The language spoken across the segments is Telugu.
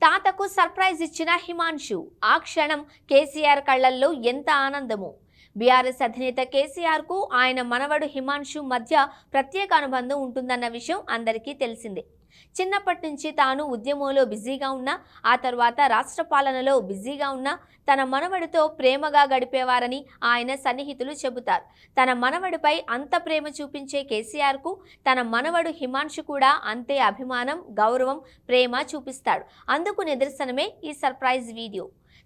తాతకు సర్ప్రైజ్ ఇచ్చిన హిమాన్షు. ఆ క్షణం కేసీఆర్ కళ్లల్లో ఎంత ఆనందమో. బీఆర్ఎస్ అధినేత కేసీఆర్ కు ఆయన మనవడు హిమాన్షు మధ్య ప్రత్యేక అనుబంధం ఉంటుందన్న విషయం అందరికీ తెలిసిందే. చిన్నప్పటి నుంచి తాను ఉద్యమంలో బిజీగా ఉన్నా, ఆ తర్వాత రాష్ట్ర పాలనలో బిజీగా ఉన్నా తన మనవడితో ప్రేమగా గడిపేవారని ఆయన సన్నిహితులు చెబుతారు. తన మనవడిపై అంత ప్రేమ చూపించే కేసీఆర్ కు తన మనవడు హిమాన్షు కూడా అంతే అభిమానం, గౌరవం, ప్రేమ చూపిస్తాడు. అందుకు నిదర్శనమే ఈ సర్ప్రైజ్ వీడియో.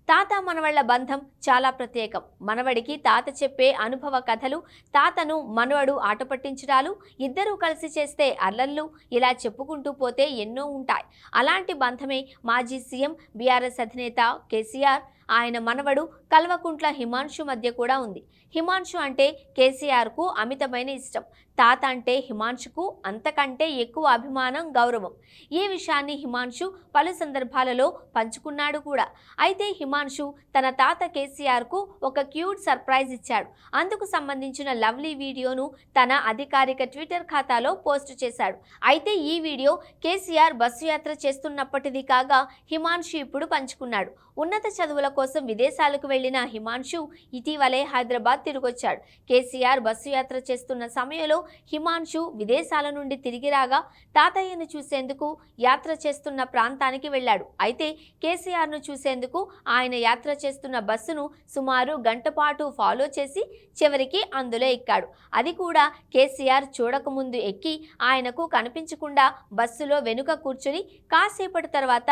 తాత మనవళ్ల బంధం చాలా ప్రత్యేకం. మనవడికి తాత చెప్పే అనుభవ కథలు, తాతను మనవడు ఆట పట్టించడాలు, ఇద్దరూ కలిసి చేస్తే అల్లర్లు, ఇలా చెప్పుకుంటూ పోతే ఎన్నో ఉంటాయి. అలాంటి బంధమే మాజీ సీఎం, బీఆర్ఎస్ అధినేత కేసీఆర్, ఆయన మనవడు కల్వకుంట్ల హిమాన్షు మధ్య కూడా ఉంది. హిమాన్షు అంటే కేసీఆర్కు అమితమైన ఇష్టం. తాత అంటే హిమాన్షుకు అంతకంటే ఎక్కువ అభిమానం, గౌరవం. ఈ విషయాన్ని హిమాన్షు పలు సందర్భాలలో పంచుకున్నాడు కూడా. అయితే హిమాన్షు తన తాత కేసీఆర్కు ఒక క్యూట్ సర్ప్రైజ్ ఇచ్చాడు. అందుకు సంబంధించిన లవ్లీ వీడియోను తన అధికారిక ట్విట్టర్ ఖాతాలో పోస్ట్ చేశాడు. అయితే ఈ వీడియో కేసీఆర్ బస్సు యాత్ర చేస్తున్నప్పటిది కాగా హిమాన్షు ఇప్పుడు పంచుకున్నాడు. ఉన్నత చదువుల కోసం విదేశాలకు వెళ్లిన హిమాన్షు ఇటీవలే హైదరాబాద్ తిరిగొచ్చాడు. కేసీఆర్ బస్సు యాత్ర చేస్తున్న సమయంలో హిమాన్షు విదేశాల నుండి తిరిగి రాగా తాతయ్యను చూసేందుకు యాత్ర చేస్తున్న ప్రాంతానికి వెళ్ళాడు. అయితే కేసీఆర్ను చూసేందుకు ఆయన యాత్ర చేస్తున్న బస్సును సుమారు గంట పాటు ఫాలో చేసి చివరికి అందులో ఎక్కాడు. అది కూడా కేసీఆర్ చూడకముందు ఎక్కి ఆయనకు కనిపించకుండా బస్సులో వెనుక కూర్చుని కాసేపటి తర్వాత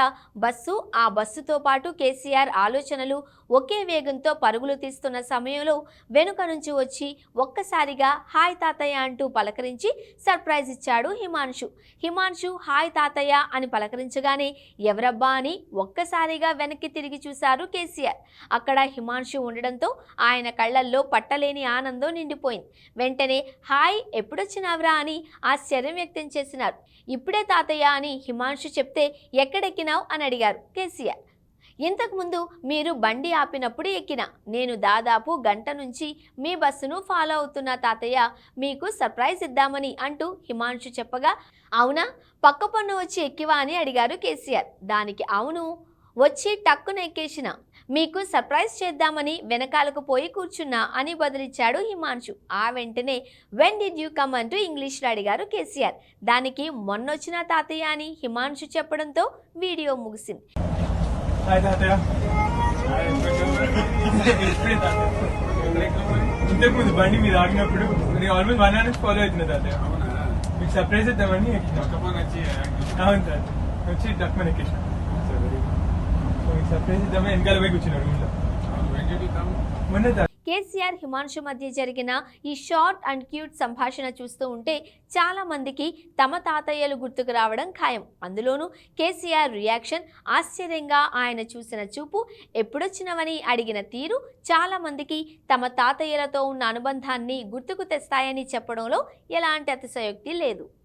ఆ బస్సుతో పాటు కేసీఆర్ ఆలోచనలు ఒకే వేగంతో పరుగులు తీస్తున్న సమయంలో వెనుక నుంచి వచ్చి ఒక్కసారిగా హాయ్ తాతయ్య అంటూ పలకరించి సర్ప్రైజ్ ఇచ్చాడు హిమాన్షు. హిమాన్షు హాయ్ తాతయ్య అని పలకరించగానే ఎవరబ్బా అని ఒక్కసారిగా వెనక్కి తిరిగి చూశారు కేసీఆర్. అక్కడ హిమాన్షు ఉండడంతో ఆయన కళ్లల్లో పట్టలేని ఆనందం నిండిపోయింది. వెంటనే హాయ్ ఎప్పుడొచ్చినావురా అని ఆశ్చర్యం వ్యక్తం చేసినారు. ఇప్పుడే తాతయ్య అని హిమాన్షు చెప్తే ఎక్కడెక్కినావు అని అడిగారు కేసీఆర్. ఇంతకుముందు మీరు బండి ఆపినప్పుడు ఎక్కినా. నేను దాదాపు గంట నుంచి మీ బస్సును ఫాలో అవుతున్న తాతయ్య, మీకు సర్ప్రైజ్ ఇద్దామని అంటూ హిమాన్షు చెప్పగా, అవునా, పక్క పన్ను వచ్చి ఎక్కివా అని అడిగారు కేసీఆర్. దానికి అవును, వచ్చి టక్కున ఎక్కేసిన, మీకు సర్ప్రైజ్ చేద్దామని వెనకాలకు పోయి కూర్చున్నా అని బదులిచ్చాడు హిమాన్షు. ఆ వెంటనే వెన్ డిడ్ యూ కమ్ అంటూ ఇంగ్లీష్లో అడిగారు కేసీఆర్. దానికి మొన్నొచ్చిన తాతయ్య అని హిమాన్షు చెప్పడంతో వీడియో ముగిసింది. హాయ్ తాతయ్య. ఇంతకుముందు బండి మీద ఆగినప్పుడు నేను ఆల్మోస్ట్ 1 hour నుంచి ఫాలో అవుతున్నా తాతయ్య. మీకు సర్ప్రైజ్ ఇద్దామని అవును సార్, వచ్చి టక్మని ఎక్కేసిన. మీకు సర్ప్రైజ్ ఇద్దామని వెనకాల పోయి కూర్చున్నాడు రూమ్లో. మొన్న కేసీఆర్ హిమాన్షు మధ్య జరిగిన ఈ షార్ట్ అండ్ క్యూట్ సంభాషణ చూస్తూ ఉంటే చాలా మందికి తమ తాతయ్యలు గుర్తుకు రావడం ఖాయం. అందులోనూ కేసీఆర్ రియాక్షన్, ఆశ్చర్యంగా ఆయన చూసిన చూపు, ఎప్పుడొచ్చినవని అడిగిన తీరు చాలా మందికి తమ తాతయ్యలతో ఉన్న అనుబంధాన్ని గుర్తుకు తెస్తాయని చెప్పడంలో ఎలాంటి అతిశయోక్తి లేదు.